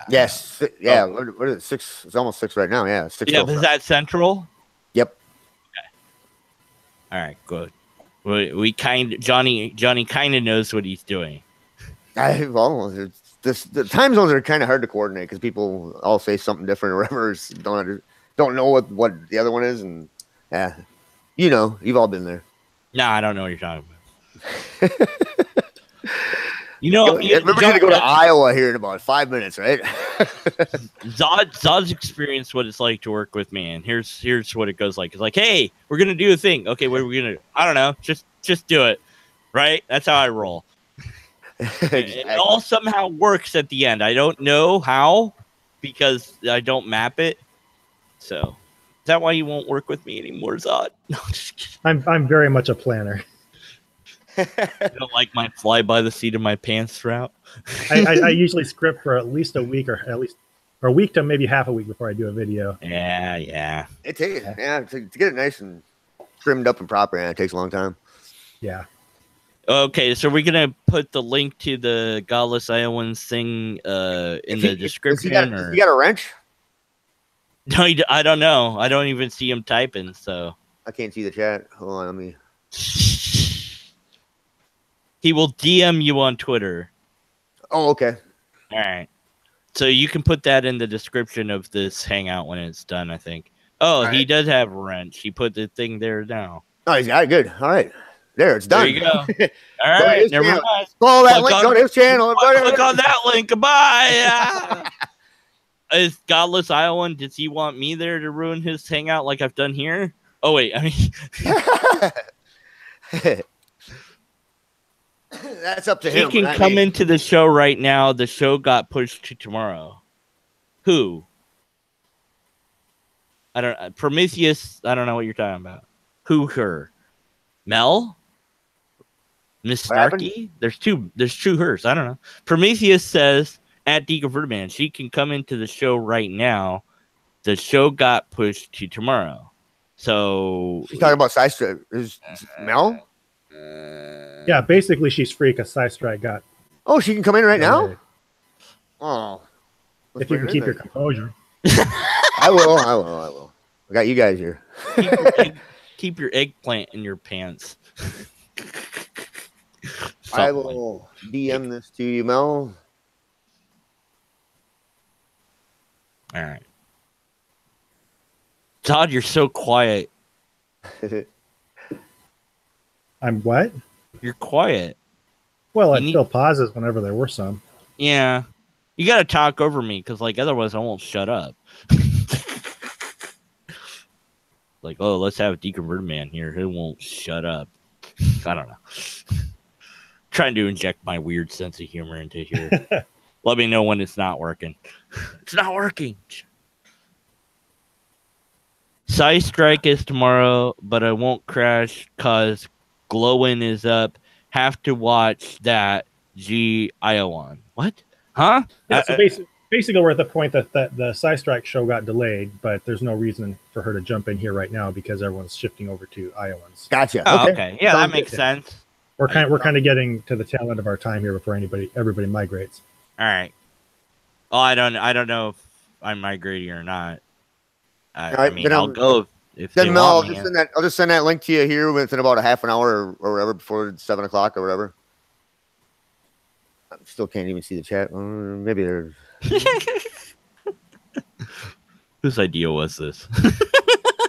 Yes. Yeah. What is it? 6? It's almost 6 right now. Yeah. 6. Yeah. Is that Central? Yep. Okay. All right. Good. Johnny kind of knows what he's doing. The time zones are kind of hard to coordinate because people all say something different or whatever. Don't know what the other one is, and yeah, you've all been there. No, I don't know what you're talking about. We're going to go to Iowa here in about 5 minutes, right? Zod's experienced what it's like to work with me, and here's what it goes like. It's like, hey, we're gonna do a thing. Okay, what are we gonna do? I don't know. Just do it, right? That's how I roll. Exactly. It all somehow works at the end. I don't know how because I don't map it. So, is that why you won't work with me anymore, Zod? No, just kidding. I'm very much a planner. You don't like my fly by the seat of my pants route? I usually script for at least a week or a week to maybe half a week before I do a video. Yeah. It takes to get it nice and trimmed up and proper. And it takes a long time. Yeah. Okay, so we're gonna put the link to the Godless Iowans thing in the description. You got a wrench? No, I don't know. I don't even see him typing, so I can't see the chat. Hold on, let me. He will DM you on Twitter. Oh, okay. All right. So you can put that in the description of this hangout when it's done, I think. Oh, he does have a wrench. He put the thing there now. Oh, he's got it. Good. All right. There, it's done. There you go. All right. Never mind. Follow that link. Go to his channel. Click on that link. Goodbye. Is Godless Iowan, does he want me there to ruin his hangout like I've done here? Oh, wait. I mean... That's up to him. He can come into the show right now. The show got pushed to tomorrow. Who? I don't. Prometheus. I don't know what you're talking about. Who? Her? Mel? Miss Snarky? There's two hers. I don't know. Prometheus says at DeConvertedMan she can come into the show right now. The show got pushed to tomorrow. So she's talking about Mel. Yeah, basically she's free because Psystrike got. Oh, she can come in right now? delayed. Oh. If you can keep your composure. I will. I got you guys here. Keep your eggplant in your pants. I will DM this to you, Mel. All right. Todd, you're so quiet. I'm what? You're quiet. Well, it still pauses whenever there were some. Yeah. You got to talk over me because, like, otherwise I won't shut up. Like, oh, let's have a deconverted man here who won't shut up. I don't know. Trying to inject my weird sense of humor into here. Let me know when it's not working. It's not working. Psystrike is tomorrow, but I won't crash because Glowin is up. Have to watch that Iowan. What? Huh? Yeah, so basically we're at the point that the Psystrike show got delayed, but there's no reason for her to jump in here right now because everyone's shifting over to Iowans. Gotcha. Oh, okay. Yeah, that makes sense. We're kind of getting to the tail end of our time here before everybody migrates. All right. Oh, I don't know if I'm migrating or not. I mean, I'll go if they then Mel, want me. I'll just send that link to you here within about a half an hour or whatever before 7 o'clock or whatever. I still can't even see the chat. Maybe there's. Whose idea was this?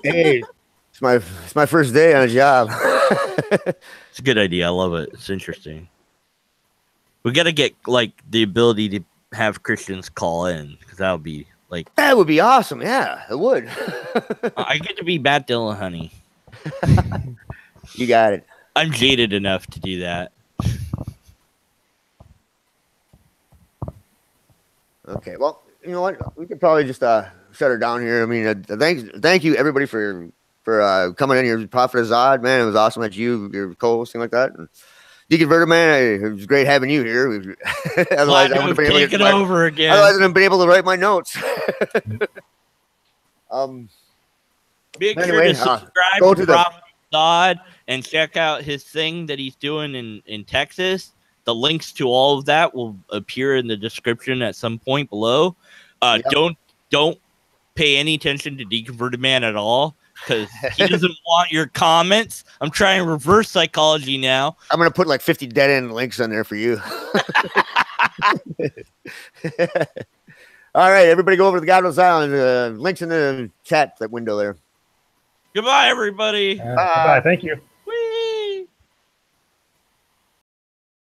Hey, it's my first day on a job. It's a good idea. I love it. It's interesting. We got to get like the ability to have Christians call in because that would be like that would be awesome. Yeah, it would. I get to be Matt Dillahunty. You got it. I'm jaded enough to do that. Okay, well, you know what? We could probably just shut her down here. I mean, thank you everybody for coming in here. Prophet of Zod, man, it was awesome that you're co-hosting like that. And Deconverted, man, it was great having you here. Otherwise, I wouldn't have been able to take it over again. Otherwise, I wouldn't have been able to write my notes. Make sure to subscribe to Prophet of Zod and check out his thing that he's doing in Texas. The links to all of that will appear in the description at some point below. Yep. Don't pay any attention to Deconverted Man at all because he doesn't want your comments. I'm trying reverse psychology now. I'm gonna put like 50 dead end links on there for you. All right, everybody, go over to the Godless Island. Links in the chat that window there. Goodbye, everybody. Bye. Thank you.